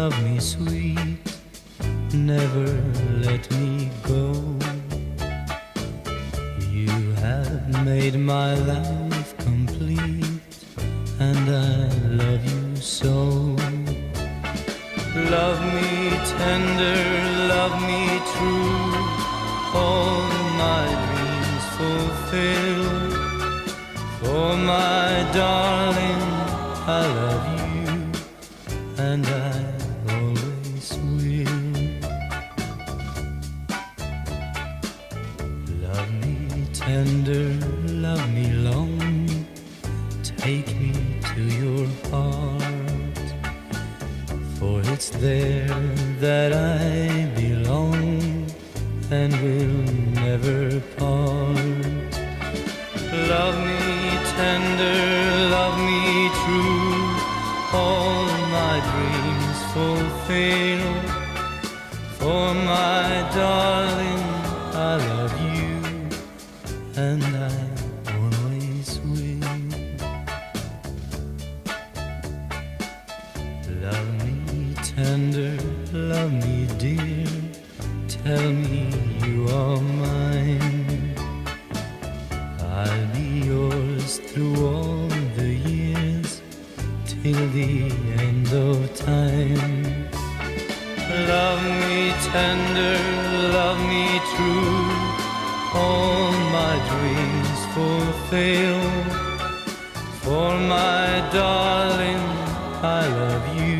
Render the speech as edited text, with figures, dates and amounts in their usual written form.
love me sweet, never let me go. You have made my life complete, and I love you so. Love me tender, love me true, all my dreams fulfill. For my darling, I love you, and I always will. Love me tender, love me long, take me to your heart, for it's there that I belong and will never part. Love me tender, love me true, all my dreams fulfill. For my darling, I love you, and I always will. Love me tender, love me dear, tell me you are mine. I'll be yours through all the years, till the end of time. Love me tender, love me true, all my dreams fulfill. For my darling, I love you,